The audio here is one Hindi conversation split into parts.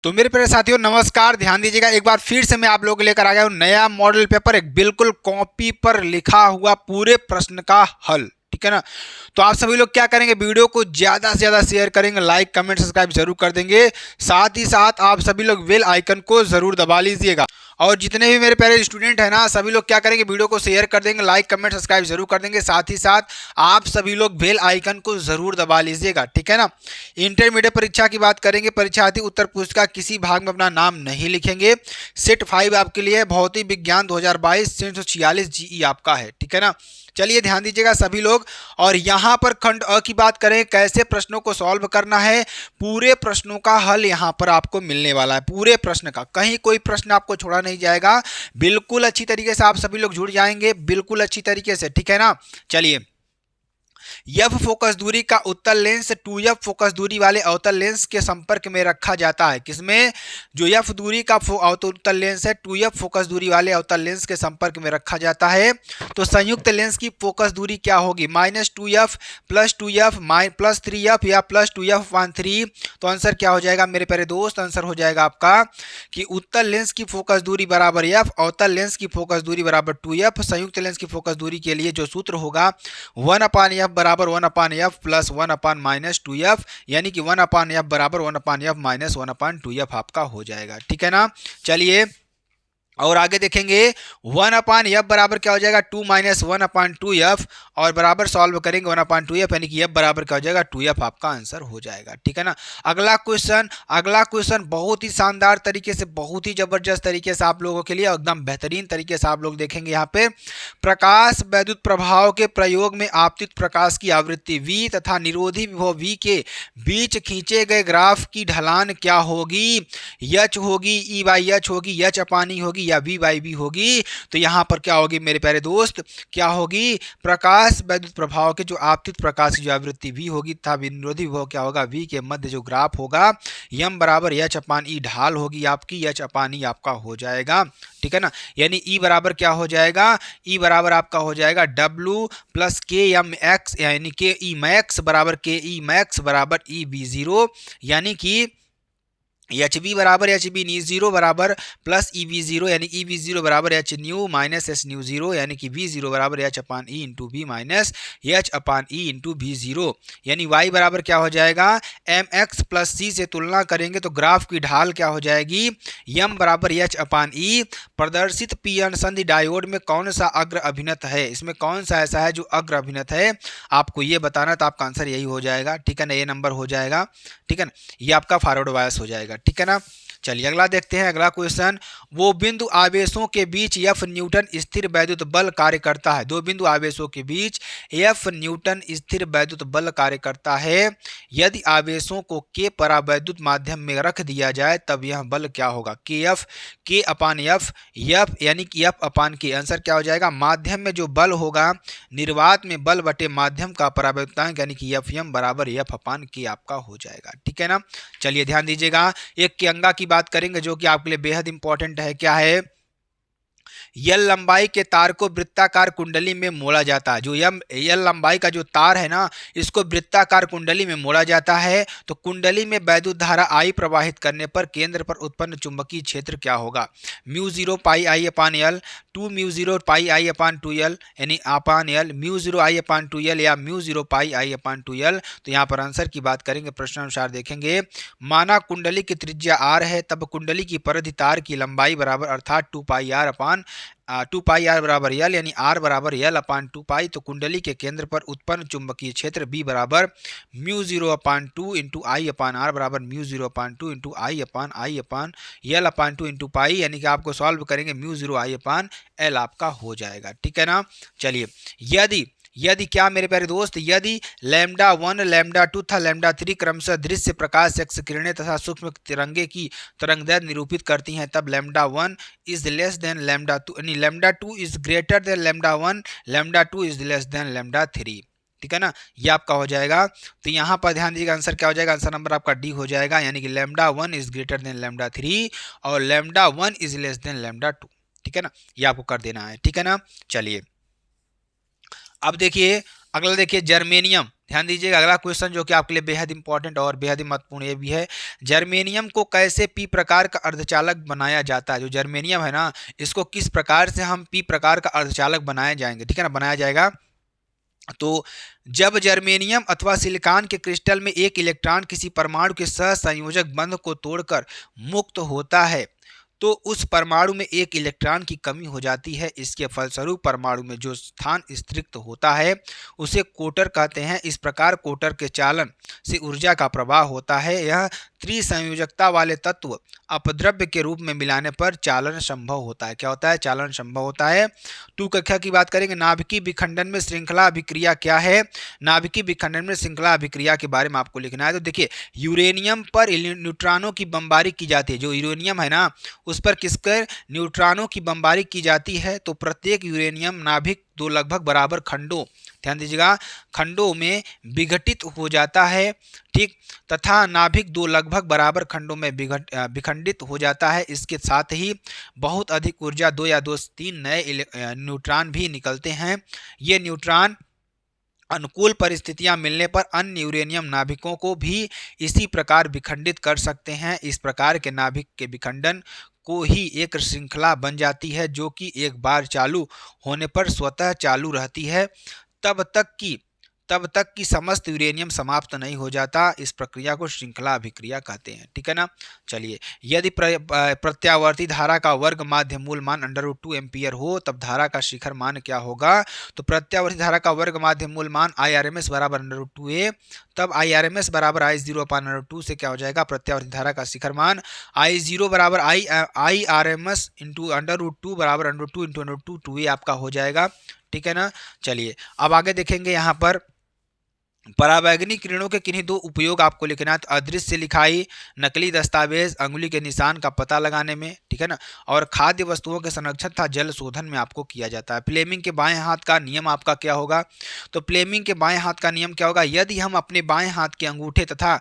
तो मेरे प्यारे साथियों नमस्कार। ध्यान दीजिएगा, एक बार फिर से मैं आप लोगों को लेकर आ गया हूँ नया मॉडल पेपर, एक बिल्कुल कॉपी पर लिखा हुआ पूरे प्रश्न का हल। ठीक है ना। तो आप सभी लोग क्या करेंगे, वीडियो को ज्यादा से ज्यादा शेयर करेंगे, लाइक कमेंट सब्सक्राइब जरूर कर देंगे। साथ ही साथ आप सभी लोग बेल आइकन को जरूर दबा लीजिएगा। और जितने भी मेरे प्यारे स्टूडेंट हैं ना, सभी लोग क्या करेंगे, वीडियो को शेयर कर देंगे, लाइक कमेंट सब्सक्राइब जरूर कर देंगे। साथ ही साथ आप सभी लोग बेल आइकन को जरूर दबा लीजिएगा। ठीक है ना। इंटरमीडिएट परीक्षा की बात करेंगे, परीक्षार्थी उत्तर पुस्तिका किसी भाग में अपना नाम नहीं लिखेंगे। सेट 5 आपके लिए भौतिक विज्ञान 2022 346 जीई आपका है। ठीक है ना। चलिए ध्यान दीजिएगा सभी लोग। और यहां पर खंड अ की बात करें, कैसे प्रश्नों को सॉल्व करना है, पूरे प्रश्नों का हल यहां पर आपको मिलने वाला है। पूरे प्रश्न का, कहीं कोई प्रश्न आपको छोड़ा नहीं जाएगा। बिल्कुल अच्छी तरीके से आप सभी लोग जुड़ जाएंगे, बिल्कुल अच्छी तरीके से। ठीक है ना। चलिए, एफ फोकस दूरी का उत्तल लेंस 2f फोकस दूरी वाले अवतल लेंस के संपर्क में रखा जाता है। किसमें? जो एफ दूरी का उत्तल लेंस है, 2f फोकस दूरी वाले अवतल लेंस के संपर्क में रखा जाता है। तो संयुक्त लेंस की फोकस दूरी क्या होगी? -2f +2f +3f या +2f/3। तो आंसर क्या हो जाएगा मेरे प्यारे दोस्त? आंसर हो जाएगा आपका कि उत्तल लेंस की फोकस दूरी बराबर f, अवतल लेंस की फोकस दूरी बराबर 2f। संयुक्त लेंस की फोकस दूरी के लिए जो सूत्र होगा 1/f बराबर 1/f प्लस 1/-2f, यानी कि 1/f बराबर 1/f माइनस 1/2f आपका हो जाएगा। ठीक है ना। चलिए और आगे देखेंगे, 1/f बराबर क्या हो जाएगा? 2 - 1/2f, और बराबर सॉल्व करेंगे 1/2f, यानी कि f बराबर क्या हो जाएगा? 2f आपका आंसर हो जाएगा। ठीक है ना। अगला क्वेश्चन बहुत ही शानदार तरीके से, बहुत ही जबरदस्त तरीके से आप लोगों के लिए, एकदम बेहतरीन तरीके से आप लोग देखेंगे। यहाँ पे प्रकाश वैद्युत प्रभाव के प्रयोग में आपतित प्रकाश की आवृत्ति v तथा निरोधी विभव v के बीच खींचे गए ग्राफ की ढलान क्या होगी? h होगी, E/h होगी, h/E होगी, या V/B होगी? तो यहाँ पर क्या होगी मेरे प्यारे दोस्त? क्या होगी? प्रकाश वैद्युत प्रभाव के जो आपतित प्रकाश की जो आवृत्ति V होगी तथा विरोधी विभव क्या होगा? V के मध्य जो ग्राफ होगा m बराबर h/E, ढाल होगी आपकी h/E आपका हो जाएगा। ठीक है ना। यानी E बराबर क्या हो जाएगा? E बराबर आपका हो जाएगा W प्लस KM(x), यानी के ई मैक्स बराबर KE बराबर EV0, यानी कि एच बी बराबर एच बी नी जीरो बराबर प्लस ई वी जीरो, यानी ई वी जीरो बराबर H nu minus S nu zero, यानी कि वी जीरो बराबर h/E into B minus h/E into V zero. यानी y बराबर क्या हो जाएगा? mx प्लस सी से तुलना करेंगे तो ग्राफ की ढाल क्या हो जाएगी? m बराबर h/E। प्रदर्शित पी एन संधि डायोड में कौन सा अग्र अभिनत है? इसमें कौन सा ऐसा है जो अग्र अभिनत है? आपको ये बताना, तो आपका आंसर यही हो जाएगा। ठीक है ना, ये नंबर हो जाएगा। ठीक है ना, ये आपका फॉरवर्ड बायस हो जाएगा। ठीक है ना। चलिए अगला देखते हैं। अगला क्वेश्चन, वो बिंदु आवेशों के बीच F न्यूटन स्थिर वैद्युत बल कार्य करता है। दो बिंदु आवेशों के बीच F न्यूटन स्थिर वैद्युत बल कार्य करता है। यदि आवेशों को K परावैद्युत माध्यम में रख दिया जाए तब यह बल क्या होगा? KF, K/F, F यानी कि F/K। आंसर क्या हो जाएगा? माध्यम में जो बल होगा, निर्वात में बल बटे माध्यम का परावैद्युतांक, यानी कि Fm बराबर F/K आपका हो जाएगा। ठीक है ना। चलिए ध्यान दीजिएगा, एक केंगा की बात करेंगे जो कि आपके लिए बेहद इंपॉर्टेंट है। क्या है? यल लंबाई के तार को वृत्ताकार कुंडली में मोड़ा जाता है। जो यल लंबाई का जो तार है ना, इसको वृत्ताकार कुंडली में मोड़ा जाता है। तो कुंडली में वैद्युत धारा आई प्रवाहित करने पर केंद्र पर उत्पन्न चुंबकीय क्षेत्र क्या होगा? μ0 πI/L, 2μ0 πI/2L, यानी अपान L, μ0 I/2L या μ0 πI/2L। तो यहाँ पर आंसर की बात करेंगे, प्रश्नानुसार देखेंगे। माना कुंडली की त्रिज्या r है, तब कुंडली की परिधि तार की लंबाई बराबर अर्थात 2πr बराबर L, यानी R बराबर L/2π। तो कुंडली के केंद्र पर उत्पन्न चुंबकीय क्षेत्र B बराबर μ0/2 इंटू I/R बराबर μ0/2 इंटू I/L/2 इंटू पाई, यानी कि आपको सॉल्व करेंगे μ0 I/L आपका हो जाएगा। ठीक है ना। चलिए, यदि क्या मेरे प्यारे दोस्त, यदि λ1 λ2 तथा λ3 क्रमशः दृश्य प्रकाश एक्स किरणें तथा सूक्ष्म तिरंगे की तरंगदैर्घ्य निरूपित करती हैं, तब λ1 इज लेस देन λ2, यानी λ2 is greater than λ1, λ2 is less than λ3। ठीक है ना, ये आपका हो जाएगा। तो यहाँ पर ध्यान दीजिएगा, आंसर क्या हो जाएगा? आंसर नंबर आपका डी हो जाएगा, यानी कि λ1 इज ग्रेटर देन λ3 और λ1 इज लेस देन λ2। ठीक है ना, ये आपको कर देना है। ठीक है ना। चलिए अब देखिए, अगला देखिए जर्मेनियम, ध्यान दीजिएगा अगला क्वेश्चन जो कि आपके लिए बेहद इंपॉर्टेंट और बेहद ही महत्वपूर्ण ये भी है। जर्मेनियम को कैसे पी प्रकार का अर्धचालक बनाया जाता है? जो जर्मेनियम है ना, इसको किस प्रकार से हम पी प्रकार का अर्धचालक बनाए जाएंगे, ठीक है ना, बनाया जाएगा। तो जब जर्मेनियम अथवा सिलिकॉन के क्रिस्टल में एक इलेक्ट्रॉन किसी परमाणु के सहसंयोजक बंध को तोड़कर मुक्त होता है तो उस परमाणु में एक इलेक्ट्रॉन की कमी हो जाती है। इसके फलस्वरूप परमाणु में जो स्थान स्त्रिक्त होता है उसे कोटर कहते हैं। इस प्रकार कोटर के चालन से ऊर्जा का प्रवाह होता है। यह त्रिसंयोजकता वाले तत्व अपद्रव्य के रूप में मिलाने पर चालन संभव होता है। क्या होता है? चालन संभव होता है। टू कक्षा की बात करेंगे। नाभिकीय विखंडन में श्रृंखला अभिक्रिया क्या है? नाभिकीय विखंडन में श्रृंखला अभिक्रिया के बारे में आपको लिखना है। तो देखिए यूरेनियम पर न्यूट्रॉनों की बमबारी की जाती है। जो यूरेनियम है ना, उस पर किसकर न्यूट्रॉनों की बमबारी की जाती है। तो प्रत्येक यूरेनियम नाभिक दो लगभग बराबर खंडों, ध्यान दीजिएगा, खंडों में विघटित हो जाता है, ठीक, तथा नाभिक दो लगभग बराबर खंडों में विखंडित हो जाता है। इसके साथ ही बहुत अधिक ऊर्जा 2 या 2 से 3 नए न्यूट्रॉन भी निकलते हैं। ये न्यूट्रॉन अनुकूल परिस्थितियां मिलने पर अन्य यूरेनियम नाभिकों को भी इसी प्रकार विखंडित कर सकते हैं। इस प्रकार के नाभिक के विखंडन को ही एक श्रृंखला बन जाती है जो कि एक बार चालू होने पर स्वतः चालू रहती है तब तक कि समस्त यूरेनियम समाप्त नहीं हो जाता। इस प्रक्रिया को श्रृंखला अभिक्रिया कहते हैं, ठीक है ना। चलिए, यदि प्रत्यावर्ती धारा का वर्ग माध्य मूल मान √2 एम्पियर हो तब धारा का शिखर मान क्या होगा? तो प्रत्यावर्ती धारा का वर्ग माध्य मूल मान IRMS बराबर √2a, तब IRMS बराबर I0/√2 से क्या हो जाएगा? प्रत्यावर्ती धारा का शिखर मान I0 बराबर IRMS इंटू √2 बराबर √2 इंटू √2 2a आपका हो जाएगा, ठीक है ना। चलिए अब आगे देखेंगे यहाँ पर पराबैंगनी किरणों के किन्हीं दो उपयोग आपको लिखना है। तो अदृश्य लिखाई, नकली दस्तावेज, अंगुली के निशान का पता लगाने में, ठीक है ना, और खाद्य वस्तुओं के संरक्षण तथा जल शोधन में आपको किया जाता है। फ्लेमिंग के बाएं हाथ का नियम आपका क्या होगा? तो फ्लेमिंग के बाएं हाथ का नियम क्या होगा? यदि हम अपने बाएं हाथ के अंगूठे तथा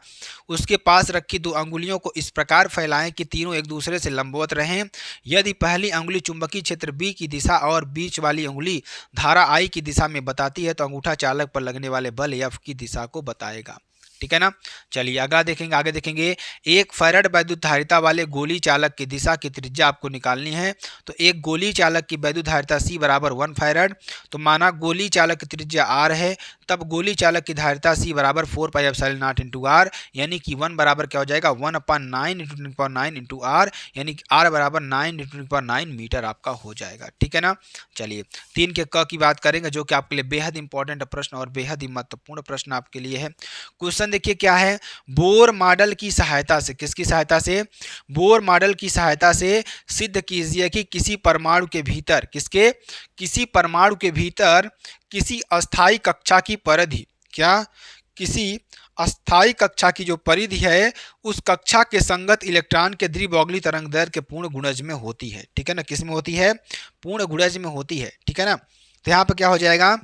उसके पास रखी दो अंगुलियों को इस प्रकार फैलाएं कि तीनों एक दूसरे से लंबवत रहें, यदि पहली अंगुली चुंबकीय क्षेत्र B की दिशा और बीच वाली अंगुली धारा I की दिशा में बताती है तो अंगूठा चालक पर लगने वाले बल F की दिशा को बताएगा, ठीक है ना। चलिए आगे देखेंगे 1 फैराड वैद्युत धारिता वाले गोली चालक की दिशा की त्रिज्या आपको निकालनी है। तो एक गोली चालक की वैद्युत धारिता C बराबर 1 फैराड। तो माना गोली चालक की त्रिज्या R है, तब गोली चालक की धारिता C बराबर 4 pi epsilon not into R, यानी कि 1 बराबर क्या हो जाएगा? 1/9 × 10⁹ इंटू R, यानी कि R बराबर 9 × 9 मीटर आपका हो जाएगा, ठीक है ना। चलिए 3 के क की बात करेंगे जो कि आपके लिए बेहद इंपॉर्टेंट प्रश्न और बेहद ही महत्वपूर्ण प्रश्न आपके लिए है। क्वेश्चन देखिए क्या है? बोर मॉडल की सहायता से, किसकी सहायता से? बोर मॉडल की सहायता से सिद्ध कीजिए कि किसी परमाणु के भीतर, किसी परमाणु के भीतर किसी अस्थाई कक्षा की परिधि, क्या? किसी अस्थाई कक्षा की जो परिधि है उस कक्षा के संगत इलेक्ट्रॉन के द्विबौगली तरंग दैर्घ्य के पूर्ण गुणज में होती है, ठीक है ना। किस में होती है? पूर्ण गुणज में होती है, ठीक है ना। तो यहाँ पर क्या हो जाएगा?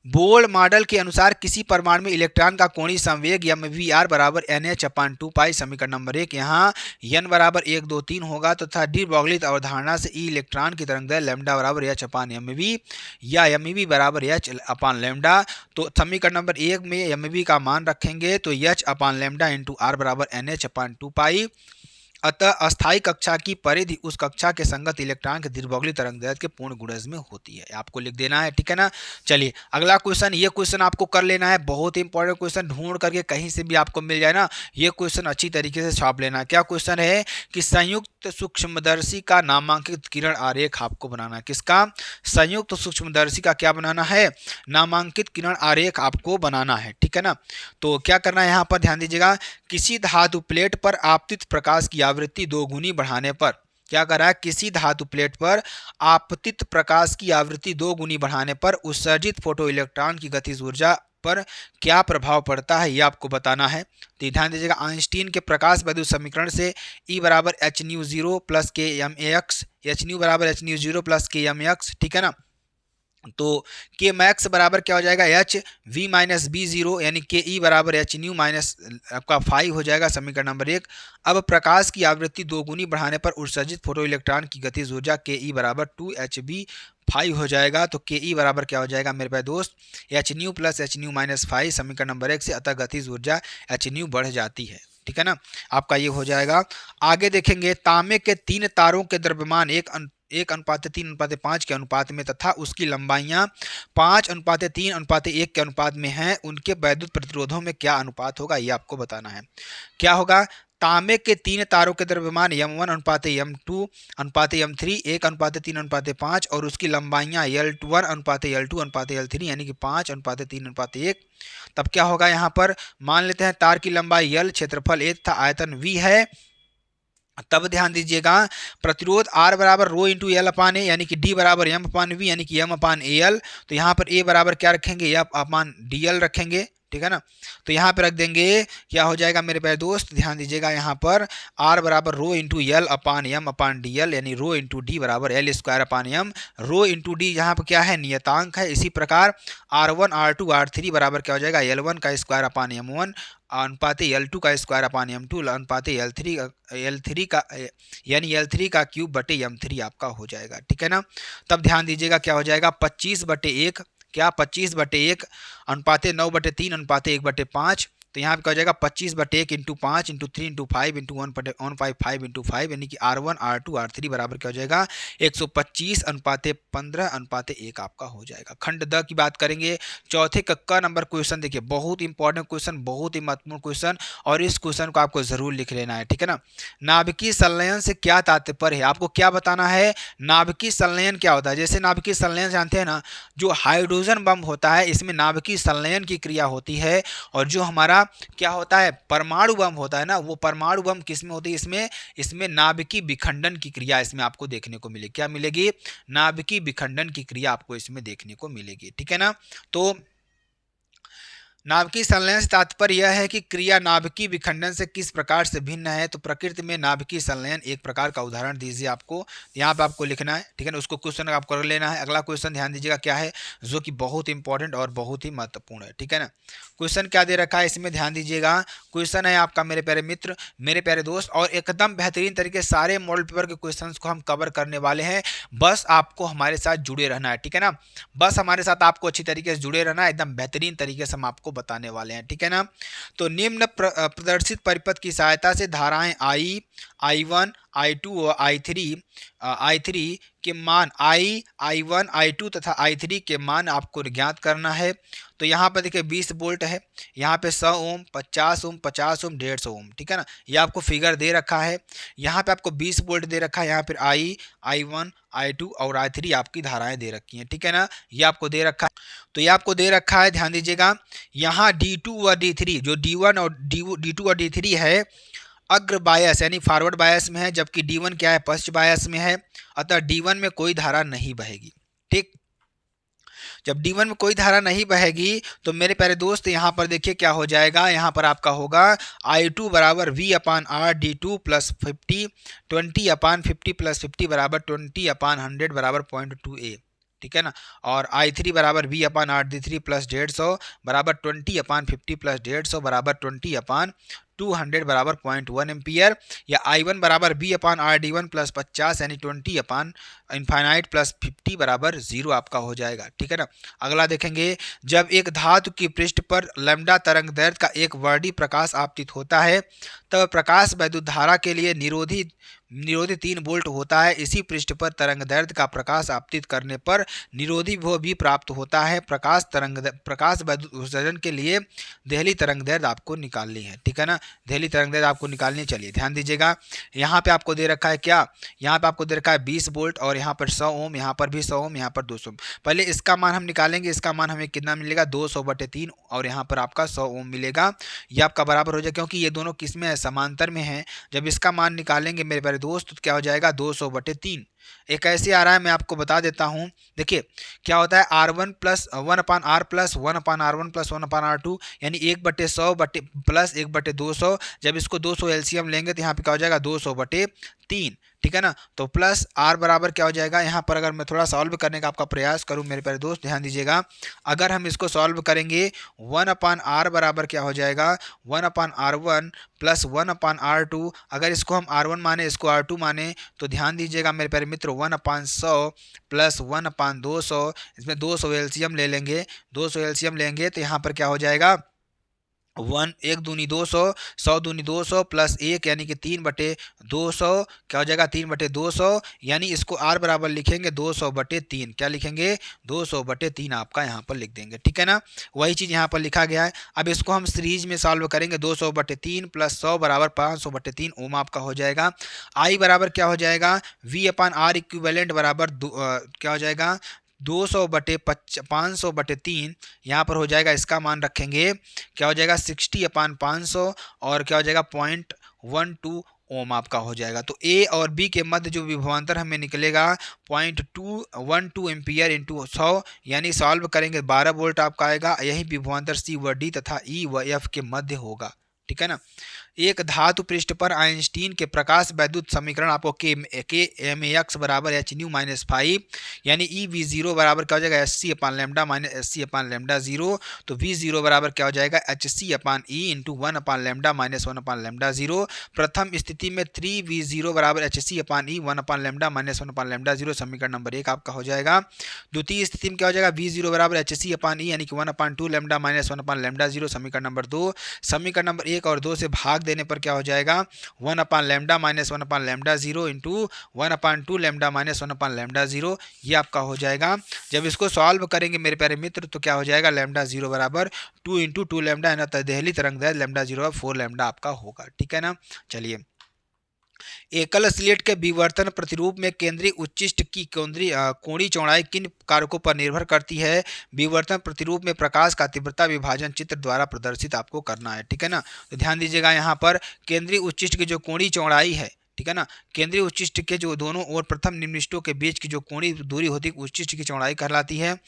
बोर मॉडल के अनुसार किसी परमाणु में इलेक्ट्रॉन का कोणीय संवेग mvr बराबर nh/2 पाई। समीकरण नंबर 1 यहाँ n बराबर 1 2 3 होगा तथा डी ब्रॉगली अवधारणा से ई इलेक्ट्रॉन की तरंगदैर्घ्य लैम्डा बराबर h/mv या mv बराबर h/लैम्डा। तो समीकरण नंबर 1 में mv का मान रखेंगे तो h/लैम्डा इंटू r बराबर nh/2 पाई। अतः अस्थाई कक्षा की परिधि उस कक्षा के संगत इलेक्ट्रॉन के द्विबौगली तरंगदैर्घ्य के पूर्ण गुणज में होती है, आपको लिख देना है, ठीक है ना। चलिए अगला क्वेश्चन, ये क्वेश्चन आपको कर लेना है, बहुत इंपॉर्टेंट क्वेश्चन, ढूंढ करके कहीं से भी आपको मिल जाए ना, ये क्वेश्चन अच्छी तरीके से छाप लेना है। क्या क्वेश्चन है कि संयुक्त सूक्ष्मदर्शी का नामांकित किरण आरेख आपको बनाना है। किसका? संयुक्त सूक्ष्मदर्शी का क्या बनाना है? नामांकित किरण आरेख आपको बनाना है, ठीक है ना। तो क्या करना है यहाँ पर ध्यान दीजिएगा, किसी धातु प्लेट पर आपतित प्रकाश की आवृत्ति 2 गुनी बढ़ाने पर, क्या कर रहा है? किसी धातु प्लेट पर आपतित प्रकाश की आवृत्ति 2 गुनी बढ़ाने पर उत्सर्जित फोटो इलेक्ट्रॉन की गतिज ऊर्जा पर क्या प्रभाव पड़ता है, ये आपको बताना है। तो ध्यान दीजिएगा, आइंस्टीन के प्रकाश वैद्युत समीकरण से E बराबर hν0 + kmx, hν बराबर hν0 + kmx, ठीक है ना। तो के मैक्स बराबर क्या हो जाएगा, H V minus B zero, यानी के ई बराबर एच न्यू माइनस आपका 5 हो जाएगा समीकरण नंबर 1। अब प्रकाश की आवृत्ति दोगुनी बढ़ाने पर उत्सर्जित फोटो इलेक्ट्रॉन की गतिज ऊर्जा के ई बराबर 2 Hb 5 हो जाएगा। तो के ई बराबर क्या हो जाएगा मेरे प्यारे दोस्त, H new plus H nu minus 5 समीकरण नंबर 1 से, अतः गतिज ऊर्जा एच न्यू बढ़ जाती है। ठीक है ना, आपका ये हो जाएगा। आगे देखेंगे, तांबे के 3 तारों के द्रव्यमान 1:3:5 के अनुपात में तथा उसकी लंबाइयां 5:3:1 के अनुपात में हैं, उनके वैद्युत प्रतिरोधों में क्या अनुपात होगा, ये आपको बताना है। क्या होगा, तांबे के 3 तारों के द्रव्यमान m1:m2:m3 1:3:5 और उसकी लंबाइयां l1:l2:l3 यानी कि 5:3:1। तब क्या होगा, यहाँ पर मान लेते हैं तार की लंबाई l, क्षेत्रफल a तथा आयतन v है। तब ध्यान दीजिएगा, प्रतिरोध R बराबर रो इंटू एल अपान ए, यानी कि D बराबर एम अपान वी, यानी कि एम अपान ए एल। तो यहाँ पर A बराबर क्या रखेंगे, एफ अपान डी एल रखेंगे। ठीक है ना, तो यहाँ पे रख देंगे, क्या हो जाएगा मेरे प्यारे दोस्त, ध्यान दीजिएगा, यहाँ पर R बराबर रो इंटू एल अपान एम अपान डी एल, यानी रो इंटू डी बराबर L square upon M. Rho into D यहाँ पर क्या है, नियतांक है। इसी प्रकार R1 R2 R3 बराबर क्या हो जाएगा, L1 का स्क्वायर अपान M1 अनुपात L2 का स्क्वायर अपान M2 अनुपात L3 का यानी L3 का क्यूब बटे M3 आपका हो जाएगा। ठीक है ना, तब ध्यान दीजिएगा क्या हो जाएगा, 25/1, क्या 25/1 अनुपात 9/3 अनुपात 1/5। तो यहाँ पे क्या हो जाएगा, 25/1 into 5 into 3 into 5 into 1/5 into 5, यानी कि R1 R2 R3 बराबर क्या हो जाएगा, 125:15:1 आपका हो जाएगा। खंड द की बात करेंगे, चौथे का नंबर क्वेश्चन देखिए, बहुत इंपॉर्टेंट क्वेश्चन, बहुत ही महत्वपूर्ण क्वेश्चन, और इस क्वेश्चन को आपको जरूर लिख लेना है। ठीक है ना, नाभिकीय संलयन से क्या तात्पर्य है, आपको क्या बताना है, नाभिकीय संलयन क्या होता है। जैसे नाभिकीय संलयन जानते हैं ना, जो हाइड्रोजन बम होता है इसमें नाभिकीय संलयन की क्रिया होती है, और जो हमारा क्या होता है, परमाणु बम होता है ना, वो परमाणु बम किसमें होती है, इसमें नाभिकीय विखंडन की क्रिया इसमें आपको देखने को मिलेगी। क्या मिलेगी, नाभिकीय विखंडन की क्रिया आपको इसमें देखने को मिलेगी। ठीक है ना, तो नाभिकीय संलयन से तात्पर्य यह है कि क्रिया नाभिकीय विखंडन से किस प्रकार से भिन्न है। तो प्रकृति में नाभिकीय संलयन एक प्रकार का उदाहरण दीजिए आपको, यहाँ पे आपको लिखना है। ठीक है ना, उसको क्वेश्चन आपको कर लेना है। अगला क्वेश्चन ध्यान दीजिएगा क्या है, जो कि बहुत इंपॉर्टेंट और बहुत ही महत्वपूर्ण है। ठीक है ना, क्वेश्चन क्या दे रखा है इसमें, ध्यान दीजिएगा। क्वेश्चन है आपका मेरे प्यारे मित्र, मेरे प्यारे दोस्त, और एकदम बेहतरीन तरीके सारे मॉडल पेपर के क्वेश्चन को हम कवर करने वाले हैं। बस आपको हमारे साथ जुड़े रहना है। ठीक है ना, बस हमारे साथ आपको अच्छी तरीके से जुड़े रहना है, एकदम बेहतरीन तरीके से हम आपको बताने वाले हैं। ठीक है ना, तो निम्न प्रदर्शित परिपथ की सहायता से धाराएं I1 I2 और I3 के मान I1 I2 तथा I3 के मान आपको ज्ञात करना है। तो यहाँ पर देखिए 20 वोल्ट है, यहाँ पे 100 ओम, 50 ओम, 50 ओम, 150 ओम। ठीक है ना, ये आपको फिगर दे रखा है। यहाँ पे आपको 20 वोल्ट दे रखा है, यहाँ पर I1 I2 और I3 आपकी धाराएं दे रखी हैं। ठीक है ना, ये आपको दे रखा है। तो ये आपको दे रखा है, ध्यान दीजिएगा। यहाँ D2 और D3, जो D1 और D2 और D3 है, अग्र बायस यानी फॉरवर्ड बायस में है, जबकि D1 क्या है, पश्च बायस में है। अतः D1 में कोई धारा नहीं बहेगी। ठीक, जब D1 में कोई धारा नहीं बहेगी तो मेरे प्यारे दोस्त यहाँ पर देखिए क्या हो जाएगा, यहाँ पर आपका होगा I2 बराबर V/R D2 प्लस 50, 20/50 प्लस 50 बराबर 20/100 बराबर 0.2A। ठीक है ना, और I3 बराबर V/R D3 प्लस 150 बराबर 20/50 प्लस 150 बराबर 20/200 बराबर 0.1 एम्पियर, या I1 बराबर V/R D1 प्लस 50 यानी 20/इनफाइनाइट प्लस 50 बराबर 0 आपका हो जाएगा। ठीक है ना, अगला देखेंगे, जब एक धातु की पृष्ठ पर लैम्डा तरंग दैर्ध्य का एक वर्णी प्रकाश आपतित होता है, तब प्रकाश वैद्युत धारा के लिए निरोधी 3 वोल्ट होता है। इसी पृष्ठ पर तरंग दैर्ध्य का प्रकाश आपतित करने पर निरोधी विभव भी प्राप्त होता है। प्रकाश वैद्युत उत्सर्जन के लिए देहली तरंग दैर्ध्य आपको निकालनी है। ठीक है ना, देहली तरंग दैर्ध्य आपको निकालनी। चलिए ध्यान दीजिएगा, यहाँ पे आपको दे रखा है क्या, यहाँ पे आपको दे रखा है 20 वोल्ट, और यहाँ पर 100 ओम, यहाँ पर भी 100 ओम, यहाँ पर 200 ओम। पहले इसका मान हम निकालेंगे, इसका मान हमें कितना मिलेगा, 200/3, और यहाँ पर आपका 100 ओम मिलेगा। ये आपका बराबर हो जाएगा, क्योंकि ये दोनों किस में है, समांतर में है। जब इसका मान निकालेंगे मेरे प्यारे दोस्त तो क्या हो जाएगा, 200/3, एक ऐसे आ रहा है, मैं आपको बता देता हूँ। देखिए क्या होता है, R1 plus 1/R plus 1/R1 plus 1/R2, यानी 1/100 बटे प्लस 1/200। जब इसको 200 एलसीएम लेंगे तो यहाँ पे क्या हो जाएगा 200/3, ठीक है ना। तो प्लस आर बराबर क्या हो जाएगा, यहाँ पर अगर मैं थोड़ा सॉल्व करने का आपका प्रयास करूँ मेरे प्यारे दोस्त, ध्यान दीजिएगा। अगर हम इसको सॉल्व करेंगे 1/R बराबर क्या हो जाएगा 1/R1 प्लस 1/R2। अगर इसको हम R1 माने, इसको R2 माने, तो ध्यान दीजिएगा मेरे प्यारे मित्र 1/100 प्लस 1/200, इसमें 200 एलसीएम ले लेंगे। 200 एलसीएम लेंगे तो यहाँ पर क्या हो जाएगा, 1 × 2 = 200, 100 × 200 प्लस 1 यानी कि 3/200, क्या हो जाएगा 3/200, यानी इसको R बराबर लिखेंगे 200/3। क्या लिखेंगे 200/3 आपका यहाँ पर लिख देंगे, ठीक है ना। वही चीज़ यहाँ पर लिखा गया है। अब इसको हम सीरीज में सॉल्व करेंगे, 200/3 प्लस 100 बराबर 500/3 ओम आपका हो जाएगा। I बराबर क्या हो जाएगा, V/R इक्विवेलेंट बराबर क्या हो जाएगा 500/3, यहाँ पर हो जाएगा, इसका मान रखेंगे क्या हो जाएगा 60/500, और क्या हो जाएगा 0.12 ओम आपका हो जाएगा। तो ए और बी के मध्य जो विभवांतर हमें निकलेगा 0.212 एम्पियर इंटू 100, यानी सॉल्व करेंगे 12 वोल्ट आपका आएगा। यही विभवांतर सी व डी तथा ई व एफ के मध्य होगा, ठीक है ना। एक धातु पृष्ठ पर आइंस्टीन के प्रकाश वैद्युत समीकरण आपको के एम एक्स बराबर एच न्यू माइनस 5, यानी ई वी जीरो बराबर क्या हो जाएगा SC/λ माइनस SC/λ0। तो वी जीरो बराबर क्या हो जाएगा HC/E इंटू 1/λ माइनस 1/λ0। प्रथम स्थिति में 3V0 बराबर HC/E 1/λ माइनस 1/λ0, समीकरण नंबर 1 आपका हो जाएगा। द्वितीय स्थिति में क्या हो जाएगा V0 बराबर HC/E यानी कि 1/2λ माइनस 1/λ0, समीकरण नंबर 2। समीकरण नंबर 1 और 2 से भाग देने पर क्या हो जाएगा 1/λ माइनस 1/λ0 इंटू 1/2λ माइनस 1/λ0, ये आपका हो जाएगा। जब इसको सॉल्व करेंगे मेरे प्यारे मित्र तो क्या हो जाएगा λ0 बराबर 2 × 2λ है ना, तदेहली तरंग दैर्ध्य λ0 4λ आपका होगा, ठीक है ना। चलिए, एकल स्लेट के विवर्तन प्रतिरूप में केंद्रीय उच्चिष्ट की कोणीय चौड़ाई किन कारकों पर निर्भर करती है। विवर्तन प्रतिरूप में प्रकाश का तीव्रता विभाजन चित्र द्वारा प्रदर्शित आपको करना है, ठीक है ना। तो ध्यान दीजिएगा, यहाँ पर केंद्रीय उच्चिष्ट की जो कोणीय चौड़ाई है, ठीक है ना, केंद्रीय उच्चिष्ट के जो दोनों ओर प्रथम निम्निष्टों के बीच की जो कोणीय दूरी होती है उच्चिष्ट की चौड़ाई कहलाती है।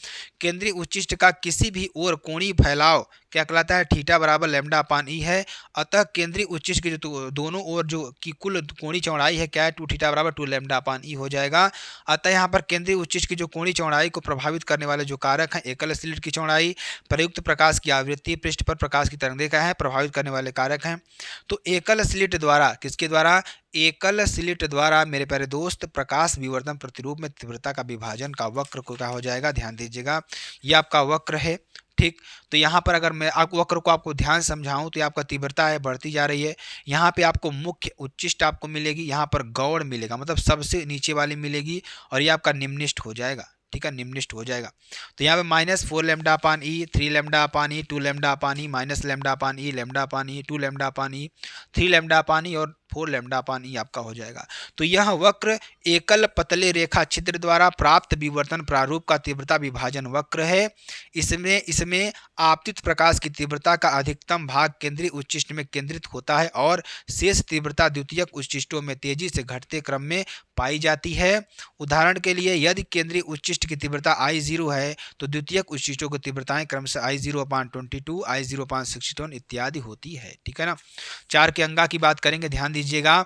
केंद्रीय उच्चिष्ट का किसी भी ओर कोणीय फैलाव क्या कहलाता है, थीटा बराबर λ/e है। अतः केंद्रीय उच्चिष्ट के जो दोनों ओर जो की कुल कोणीय चौड़ाई है क्या है 2θ बराबर 2λ/e हो जाएगा। अतः यहाँ पर केंद्रीय उच्चिष्ट की जो कोणीय चौड़ाई को प्रभावित करने वाले जो कारक हैं, एकल स्लिट की चौड़ाई, प्रयुक्त प्रकाश की आवृत्ति, पृष्ठ पर प्रकाश की तरंगदैर्घ्य है, प्रभावित करने वाले कारक हैं। तो एकल स्लिट द्वारा, किसके द्वारा, एकल स्लिट द्वारा मेरे प्यारे दोस्त प्रकाश विवर्तन प्रतिरूप में तीव्रता का विभाजन का वक्र को क्या हो जाएगा, ध्यान दीजिएगा, ये आपका वक्र है, ठीक। तो यहाँ पर अगर मैं आप वक्र को आपको ध्यान समझाऊं तो ये आपका तीव्रता है बढ़ती जा रही है। यहाँ पे आपको मुख्य उच्चिष्ट आपको मिलेगी, यहाँ पर गौड़ मिलेगा, मतलब सबसे नीचे वाली मिलेगी, और ये आपका निम्निष्ठ हो जाएगा, ठीक है, निम्निष्ठ हो जाएगा। तो यहाँ पे -4λ/e 3λ/e 2λ/e minus λ/e λ/e 2λ/e 3λ/e और 4λ/e आपका हो जाएगा। तो यह वक्र एकल पतले रेखा छिद्र द्वारा प्राप्त विवर्तन प्रारूप का तीव्रता विभाजन वक्र है। इसमें आपतित प्रकाश की तीव्रता का अधिकतम भाग केंद्रीय उच्चिष्ट में केंद्रित होता है और शेष तीव्रता द्वितीयक उच्चिष्टों में तेजी से घटते क्रम में पाई जाती है। उदाहरण के लिए यदि केंद्रीय उच्चिष्ट की तीव्रता I0 है तो द्वितीयक उच्चिष्टों की तीव्रताएं क्रमशः I0/22, I0/61 इत्यादि होती है, ठीक है ना। 4 के अंगा की बात करेंगे, ध्यान दीजिएगा।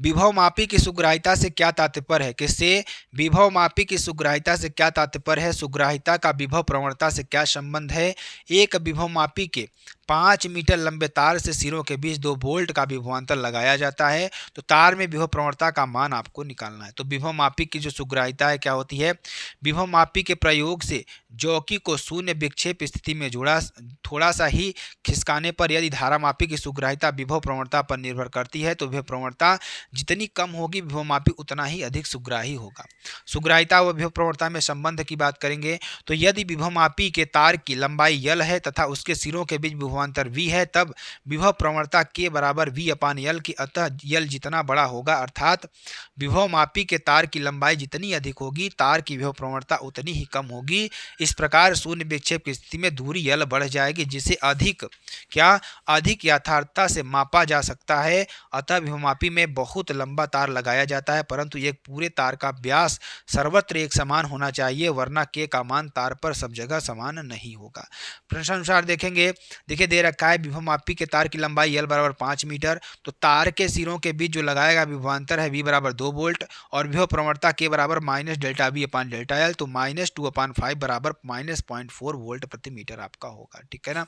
विभवमापी की सुग्राहिता से क्या तात्पर्य है, किससे, विभवमापी की सुग्राहिता से क्या तात्पर्य है, सुग्राहिता का विभव प्रवणता से क्या संबंध है। एक विभवमापी के 5 मीटर लंबे तार से सिरों के बीच 2 वोल्ट का विभवांतर लगाया जाता है, तो तार में विभव प्रवणता का मान आपको निकालना है। तो विभवमापी की जो सुग्राहिता है क्या होती है, विभवमापी के प्रयोग से जौकी को शून्य विक्षेप स्थिति में जोड़ा थोड़ा सा ही खिसकाने पर यदि धारामापी की सुग्राहिता विभव प्रवणता पर निर्भर करती है तो विभव प्रवणता जितनी कम होगी विभवमापी उतना ही अधिक सुग्राही होगा। सुग्राहिता व विभव प्रवणता में संबंध की बात करेंगे तो यदि विभवमापी के तार की लंबाई L है तथा उसके सिरों के बीच विभवांतर विभवांतर v है तब विभव प्रवणता k बराबर v अपान l की, अतः l जितना बड़ा होगा अर्थात विभव मापी के तार की लंबाई जितनी अधिक होगी तार की विभव प्रवणता उतनी ही कम होगी। इस प्रकार शून्य विक्षेप की स्थिति में दूरी l बढ़ जाएगी जिसे अधिक यथार्थता से मापा जा सकता है। अतः विभवमापी में बहुत लंबा तार लगाया जाता है परंतु एक पूरे तार का व्यास सर्वत्र एक समान होना चाहिए वरना k का मान तार पर सब जगह समान नहीं होगा। प्रश्नानुसार देखेंगे, देखिए दे रखा है विभवमापी के तार की लंबाई l बराबर 5 मीटर, तो तार के सिरों के बीच जो लगाएगा विभवांतर है v बराबर 2 वोल्ट और विभव प्रवणता k बराबर माइनस डेल्टा v अपान डेल्टा एल, तो -2/5 बराबर -0.4 वोल्ट प्रति मीटर आपका होगा। ठीक है ना।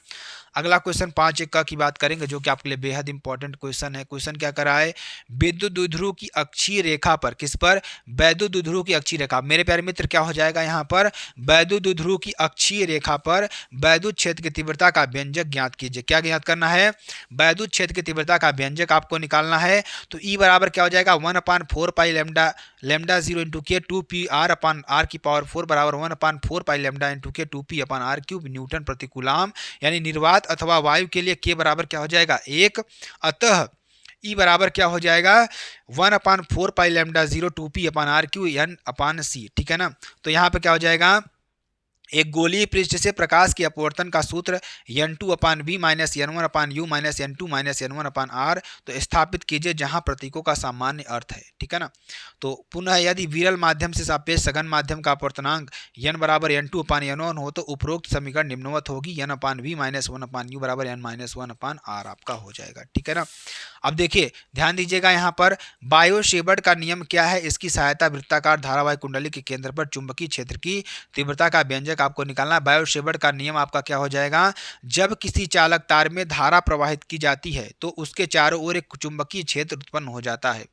अगला क्वेश्चन 5.1 की बात करेंगे जो कि आपके लिए बेहद इंपॉर्टेंट क्वेश्चन है। क्वेश्चन क्या करा है, विद्युत द्विध्रुव की अक्षीय रेखा पर, किस पर, वैद्युत द्विध्रुव की अक्षीय रेखा। मेरे प्यारे मित्र क्या हो जाएगा यहाँ पर, वैद्युत द्विध्रुव की अक्षीय रेखा पर वैद्युत क्षेत्र की तीव्रता का व्यंजक ज्ञात कीजिए। क्या ज्ञात करना है, वैद्युत क्षेत्र की तीव्रता का व्यंजक आपको निकालना है। तो ई बराबर क्या हो जाएगा 1/4 पाई लैम्डा 0 इंटू के 2 r अपान r की पावर 4 बराबर 1/4 पाई लैम्डा इंटू के 2p अपान r क्यूब न्यूटन प्रति कूलाम, यानी निर्वात अथवा वायु के लिए k बराबर क्या हो जाएगा 1। अतः ई बराबर क्या हो जाएगा 1/4 पाई लैम्डा 0 2p अपान r क्यू n अपान c। ठीक है ना। तो यहाँ पे क्या हो जाएगा, एक गोलीय पृष्ठ से प्रकाश की अपवर्तन का सूत्र n2 अपान v माइनस n1 अपान u minus n2 minus n1 अपान r, तो स्थापित कीजिए जहां प्रतीकों का सामान्य अर्थ है। ठीक है ना। तो पुनः यदि विरल माध्यम से सापेक्ष सघन माध्यम का अपवर्तनांक n बराबर n2 अपान n1 हो तो उपरोक्त समीकरण निम्नवत होगी, n अपान v माइनस 1 अपान u बराबर n माइनस 1 अपान r आपका हो जाएगा। ठीक है ना। अब देखिए ध्यान दीजिएगा यहाँ पर बायो-सेवर्ट का नियम क्या है, इसकी सहायता वृत्ताकार धारावाहिक कुंडली के केंद्र पर चुंबकीय क्षेत्र की तीव्रता का व्यंजक आपको निकालना है। बायो-सेवर्ट का नियम आपका क्या हो जाएगा, जब किसी चालक तार में धारा प्रवाहित की जाती है तो उसके चारों ओर एक चुंबकीय क्षेत्र उत्पन्न हो जाता है।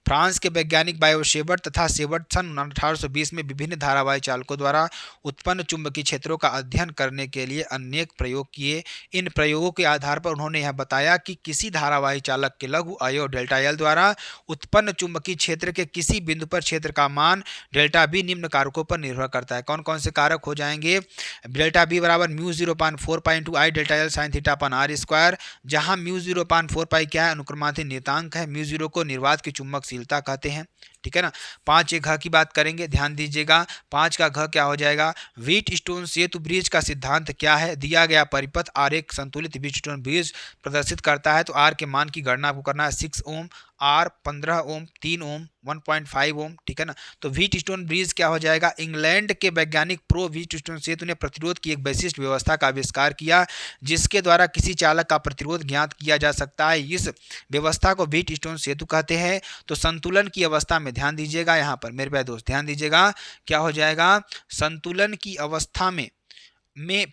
फ्रांस के वैज्ञानिक बायो-सेवर्ट तथा सेवर्ट सन 1820 में विभिन्न धारावाही चालकों द्वारा उत्पन्न चुंबकीय क्षेत्रों का अध्ययन करने के लिए अनेक प्रयोग किए। इन प्रयोगों के आधार पर उन्होंने यह बताया कि किसी धारावाही चालक के लघु अवयव डेल्टा एल द्वारा उत्पन्न चुंबकीय क्षेत्र के किसी बिंदु पर क्षेत्र का मान डेल्टा बी निम्न कारकों पर निर्भर करता है। कौन कौन से कारक हो जाएंगे, डेल्टा बी बराबर μ0/4 pi into I delta L sine theta upon r square, जहाँ μ0/4 पाई क्या है, अनुक्रमांक नियतांक है, μ0 को निर्वात की चुंबकशीलता कहते हैं। ठीक है ना। 5 घ की बात करेंगे, ध्यान दीजिएगा 5 का घ क्या हो जाएगा, व्हीटस्टोन सेतु ब्रिज का सिद्धांत क्या है, दिया गया परिपथ आरेख संतुलित व्हीटस्टोन ब्रिज प्रदर्शित करता है। तो आर के मान की गणना आपको करना है 6 ओम, आर 15 ओम, 3 ओम, 1.5 ओम। ठीक है ना। तो व्हीटस्टोन ब्रिज क्या हो जाएगा, इंग्लैंड के वैज्ञानिक प्रो व्हीटस्टोन सेतु ने प्रतिरोध की एक विशिष्ट व्यवस्था का आविष्कार किया जिसके द्वारा किसी चालक का प्रतिरोध ज्ञात किया जा सकता है। इस व्यवस्था को व्हीटस्टोन सेतु कहते हैं। तो संतुलन की अवस्था में ध्यान दीजिएगा, यहाँ पर मेरे प्यारे दोस्त ध्यान दीजिएगा क्या हो जाएगा, संतुलन की अवस्था में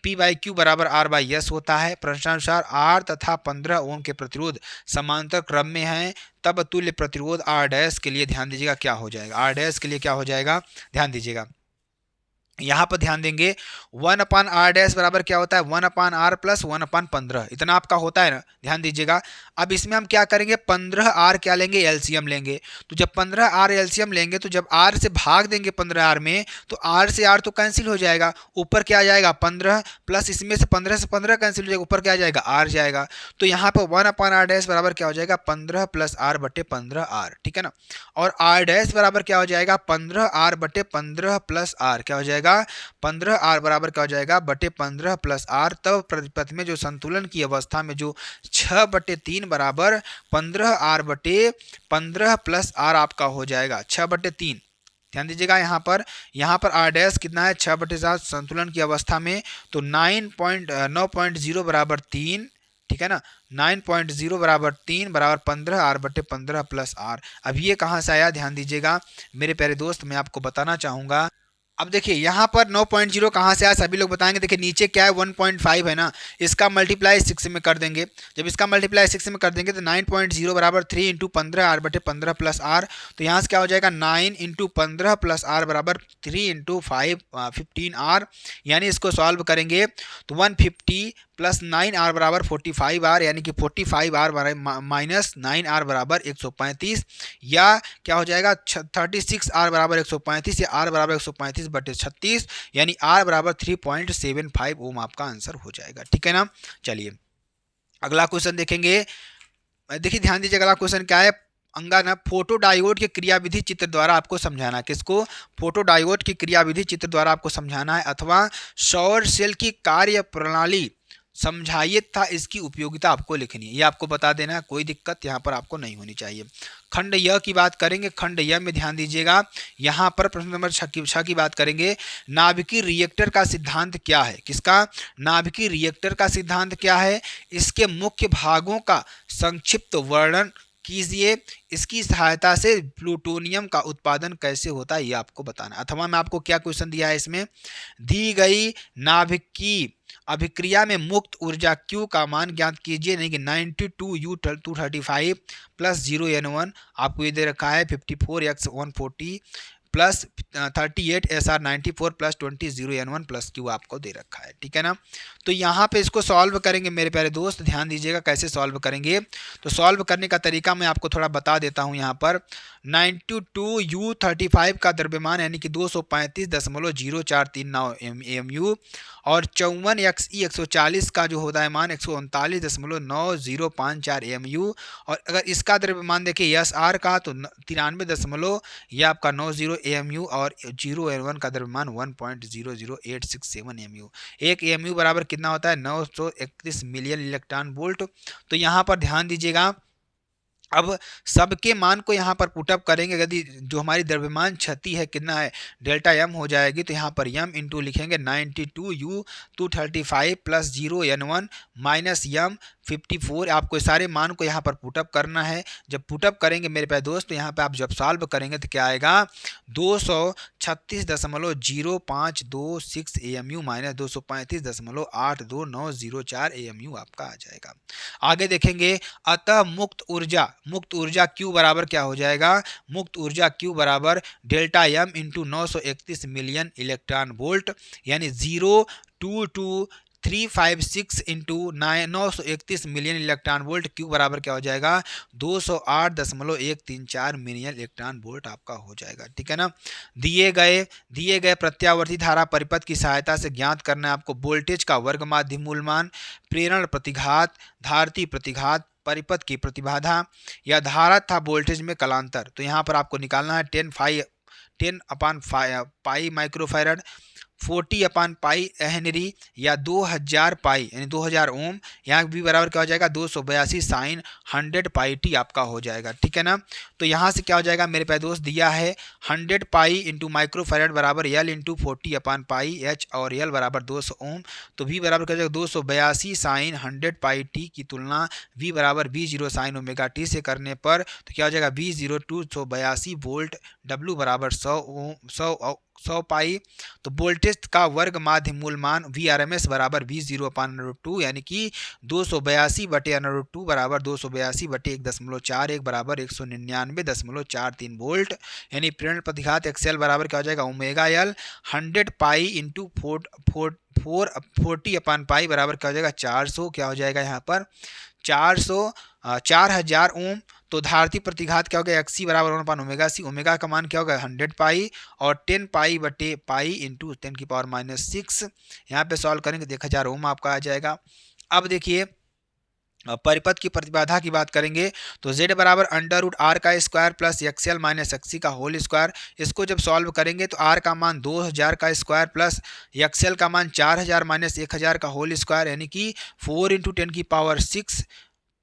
पी बाई क्यू बराबर आर बाई एस होता है। प्रश्नानुसार आर तथा 15 ओम के प्रतिरोध समांतर क्रम में हैं, तब तुल्य प्रतिरोध आर डैश के लिए ध्यान दीजिएगा क्या हो जाएगा, आर डैश के लिए क्या हो जाएगा, ध्यान दीजिएगा यहाँ पर ध्यान देंगे 1 अपान आर डैश बराबर क्या होता है 1 अपान आर प्लस 1 अपान 15, इतना आपका होता है ना, ध्यान दीजिएगा। अब इसमें हम क्या करेंगे 15 आर क्या लेंगे, एलसीएम लेंगे। तो जब 15 आर एलसीएम लेंगे तो जब आर से भाग देंगे 15 आर में तो आर से आर तो कैंसिल हो जाएगा, ऊपर क्या आ जाएगा 15 प्लस इसमें से 15 से 15 कैंसिल हो जाएगा, ऊपर क्या आ जाएगा आर जाएगा। तो यहाँ पर 1 अपान आर डैश बराबर क्या हो जाएगा 15 प्लस आर बटे 15 आर। ठीक है ना। और आर डैश बराबर क्या हो जाएगा 15 आर बटे 15 प्लस आर क्या हो जाएगा 15 आर बराबर क्या हो जाएगा बटे 15 प्लस आर। तब प्रतिपथ में जो संतुलन की अवस्था में जो 6/3 बराबर 15 आर बटे 15 प्लस आर आपका हो जाएगा 6/3। ध्यान दीजिएगा यहाँ पर आर डैश कितना है 6/7 संतुलन की अवस्था में, तो 9.0 बराबर 3। ठीक है ना। 9.0 बराबर 3 बराबर 15 आर बटे 15 प्लस आर। अब ये कहाँ से आया, ध्यान दीजिएगा मेरे प्यारे दोस्त, मैं आपको बताना चाहूँगा। अब देखिए यहाँ पर 9.0 कहाँ से आया, सभी लोग बताएंगे। देखिए नीचे क्या है 1.5 है ना, इसका मल्टीप्लाई 6 में कर देंगे। जब इसका मल्टीप्लाई 6 में कर देंगे तो 9.0 बराबर 3 इंटू 15 आर बटे 15 प्लस आर। तो यहाँ से क्या हो जाएगा 9 इंटू 15 प्लस आर बराबर 3 इंटू 15 आर, यानी इसको सॉल्व करेंगे तो 150 प्लस 9 आर बराबर 45 आर, यानी कि 45 आर माइनस 9 आर बराबर 135, या क्या हो जाएगा 36 आर बराबर 135 या आर बराबर 135 बटे 36, यानी आर बराबर 3.75 ओम आपका आंसर हो जाएगा। ठीक है ना। चलिए अगला क्वेश्चन देखेंगे। देखिए ध्यान दीजिए अगला क्वेश्चन क्या है। अंगाना फोटो डायोड के क्रियाविधि चित्र द्वारा आपको समझाना है। किसको? फोटो डायोड की क्रियाविधि चित्र द्वारा आपको समझाना है, अथवा सौर सेल की कार्य प्रणाली समझाइए तथा इसकी उपयोगिता आपको लिखनी है। ये आपको बता देना है, कोई दिक्कत यहाँ पर आपको नहीं होनी चाहिए। खंड य की बात करेंगे। खंड य में ध्यान दीजिएगा, यहाँ पर प्रश्न नंबर 6 की बात करेंगे। नाभिकीय रिएक्टर का सिद्धांत क्या है? किसका? नाभिकीय रिएक्टर का सिद्धांत क्या है? इसके मुख्य भागों का संक्षिप्त वर्णन कीजिए। इसकी सहायता से प्लूटोनियम का उत्पादन कैसे होता है ये आपको बताना। अथवा मैं आपको क्या क्वेश्चन दिया है इसमें, दी गई नाभिकीय अभिक्रिया में मुक्त ऊर्जा Q का मान ज्ञात कीजिए। नहीं कि 92U235 प्लस 0N1 आपको ये दे रखा है 54X140 plus 38SR94 plus 20 0N1 plus Q आपको दे रखा है। ठीक है ना। तो यहाँ पे इसको सॉल्व करेंगे मेरे प्यारे दोस्त, ध्यान दीजिएगा कैसे सॉल्व करेंगे। तो सॉल्व करने का तरीका मैं आपको थोड़ा बता देता हूँ। यहाँ पर 92U35 का द्रव्यमान यानी कि 235.0439 AMU और 54XE140 का जो होता है मान 139.9054 AMU, और अगर इसका द्रव्यमान देखिए SR का तो 93 यह आपका 90 AMU और 0N1 का द्रव्यमान 1.00867 AMU। एक AMU बराबर कितना होता है? 931 मिलियन इलेक्ट्रॉन वोल्ट। तो यहाँ पर ध्यान दीजिएगा, अब सबके मान को यहाँ पर पुटअप करेंगे। यदि जो हमारी द्रव्यमान क्षति है कितना है, डेल्टा एम हो जाएगी। तो यहाँ पर एम इंटू लिखेंगे 92U235 plus 0N1 minus M 54। आपको सारे मान को यहाँ पर पुटअप करना है। जब पुटअप करेंगे मेरे प्यारे दोस्त, तो यहाँ पे आप जब सॉल्व करेंगे तो क्या आएगा? 236.0526 AMU माइनस 235.829004 AMU आपका आ जाएगा। आगे देखेंगे, अतः मुक्त ऊर्जा Q बराबर क्या हो जाएगा? मुक्त ऊर्जा Q बराबर delta M into 931 million electron volt, यानी 0.22356 into 931 million electron volt. Q बराबर क्या हो जाएगा? 208.134 मिलियन इलेक्ट्रॉन वोल्ट आपका हो जाएगा। ठीक है ना। दिए गए प्रत्यावर्ती धारा परिपथ की सहायता से ज्ञात करना है आपको वोल्टेज का वर्ग माध्य मूलमान, प्रेरण प्रतिघात, धारती प्रतिघात, परिपथ की प्रतिबाधा या धारा था वोल्टेज में कलांतर। तो यहाँ पर आपको निकालना है 10 माइक्रोफैरड, 40 पाई हेनरी या 2000 पाई यानी 2000 ओम। यहाँ भी बराबर क्या हो जाएगा? 282 साइन 100 पाई टी आपका हो जाएगा। ठीक है ना। तो यहाँ से क्या हो जाएगा मेरे प्यारे दोस्त, दिया है 100 पाई इंटू माइक्रोफैरड बराबर एल इंटू 40 पाई एच और एल बराबर 200 ओम। तो वी बराबर क्या हो जाएगा? 282 साइन 100 पाई टी की तुलना वी बराबर V0 साइन ओमेगा टी से करने पर तो क्या हो जाएगा? V0 282 वोल्ट, डब्ल्यू बराबर 100 पाई। तो वोल्टेज का वर्ग माध्य मूलमान VRMS बराबर V0/√2 यानी कि 282/√2 बराबर 282/1.41 बराबर 199.43 वोल्ट। यानी प्रेरण प्रतिघात XL बराबर क्या हो जाएगा? ओमेगा एल 100 पाई इंटू 40 पाई बराबर क्या हो जाएगा? 400। क्या हो जाएगा यहाँ पर? 4000 ओम। तो धारती प्रतिघात क्या हो गया? XC बराबर 1/ओमेगा C। ओमेगा का मान क्या होगा? 100 पाई और 10 पाई बटे पाई इंटू 10⁻⁻6। यहाँ पे सॉल्व करेंगे तो 1000 ओम आपका आ जाएगा। अब देखिए परिपथ की प्रतिबाधा की बात करेंगे तो Z बराबर √R का square plus XL minus XC का होल स्क्वायर। इसको जब सॉल्व करेंगे तो R का मान 2000 का स्क्वायर प्लस XL का मान 4000 माइनस 1000 का होल स्क्वायर यानी कि 4 इंटू 10⁻6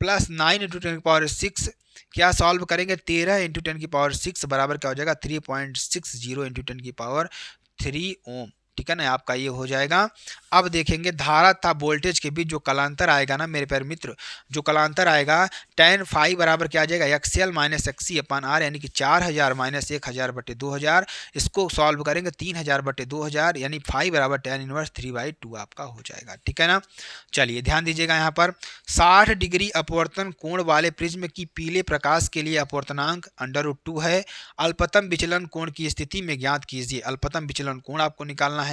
प्लस 9 इंटू 10⁻6। क्या सॉल्व करेंगे? 13 इंटू 10⁻6 बराबर क्या हो जाएगा? 3.60 इंटू 10⁻3 ओम। ठीक है ना, आपका ये हो जाएगा। अब देखेंगे धारा तथा वोल्टेज के बीच जो कलांतर आएगा ना मेरे प्यारे मित्र, जो कलांतर आएगा tan फाई बराबर क्या आ जाएगा? XL माइनस XC/R यानी कि 4000 माइनस 1000 बटे 2000। इसको सॉल्व करेंगे 3000 बटे 2000 यानी फाई बराबर tan इनवर्स 3/2 आपका हो जाएगा। ठीक है ना। चलिए ध्यान दीजिएगा यहाँ पर 60 डिग्री अपवर्तन कोण वाले प्रिज्म की पीले प्रकाश के लिए अपवर्तनांक √2 है। अल्पतम विचलन कोण की स्थिति में ज्ञात कीजिए। अल्पतम विचलन कोण आपको निकालना है।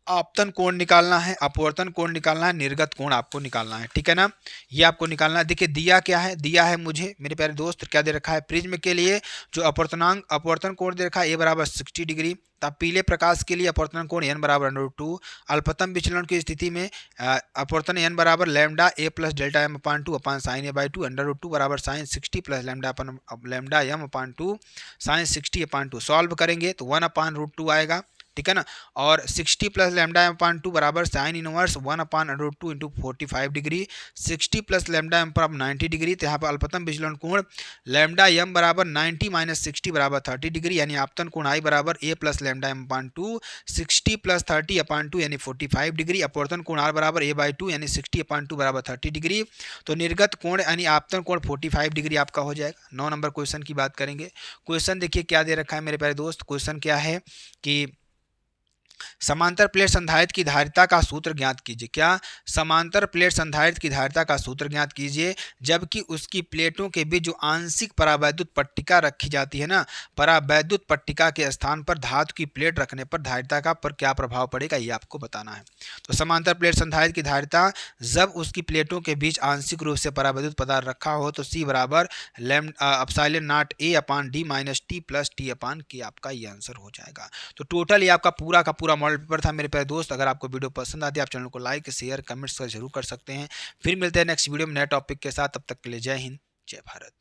आपतन कोण निकालना है, अपवर्तन कोण निकालना है, निर्गत कोण आपको निकालना है, ठीक है ना। ये आपको निकालना है। देखिए दिया क्या है, दिया है मुझे मेरे प्यारे दोस्त क्या दे रखा है, प्रिज्म के लिए जो अपवर्तन कोण दे रखा है ए बराबर 60 डिग्री। तब पीले प्रकाश के लिए अपवर्तन कोण n बराबर √2। अल्पतम विचलन की स्थिति में अपवर्तन n बराबर lambda A plus delta M upon two upon sine A by two, √2 बराबर sine 60 plus lambda upon lambda M upon two sine 60 upon two. Solve करेंगे तो 1/√2 आएगा, ठीक है ना। और 60 plus lambda M upon two बराबर sine inverse 1/√2 into 45 degree. 60 plus lambda M पर 90 डिग्री, तो यहाँ पर अल्पतम विचलन कोण लैम्डा एम बराबर 90 माइनस 60 बराबर 30 डिग्री, यानी आपतन कोण आई बराबर A plus lambda M upon two 60 plus 30 upon two यानी 45 डिग्री। अपवर्तन कोण आर बराबर ए बाई टू यानी 60 अपान टू बराबर 30 डिग्री। तो निर्गत कोण यानी आपतन कोण 45 डिग्री आपका हो जाएगा। 9 नंबर क्वेश्चन की बात करेंगे। क्वेश्चन देखिए क्या दे रखा है मेरे प्यारे दोस्त। क्वेश्चन क्या है कि समांतर प्लेट संधारित्र की धारिता का सूत्र ज्ञात कीजिए। क्या, समांतर प्लेट संधारित्र की धारिता का सूत्र ज्ञात कीजिए जबकि उसकी प्लेटों के बीच जो आंशिक परावैद्युत पट्टिका रखी जाती है ना, परावैद्युत पट्टिका के स्थान पर धातु की प्लेट रखने पर धारिता का पर क्या प्रभाव पड़ेगा ये आपको बताना है। तो समांतर प्लेट संधारित्र की धारिता जब उसकी प्लेटों के बीच आंशिक रूप से परावैद्युत पदार्थ रखा हो तो सी बराबर epsilon naught A upon D minus T plus T upon K, आपका ये आंसर हो जाएगा। तो टोटल ये आपका पूरा का पूरा मॉडल पेपर था मेरे प्यारे दोस्त। अगर आपको वीडियो पसंद आती है आप चैनल को लाइक शेयर कमेंट्स जरूर कर सकते हैं। फिर मिलते हैं नेक्स्ट वीडियो में नए टॉपिक के साथ, तब तक के लिए जय हिंद जय भारत।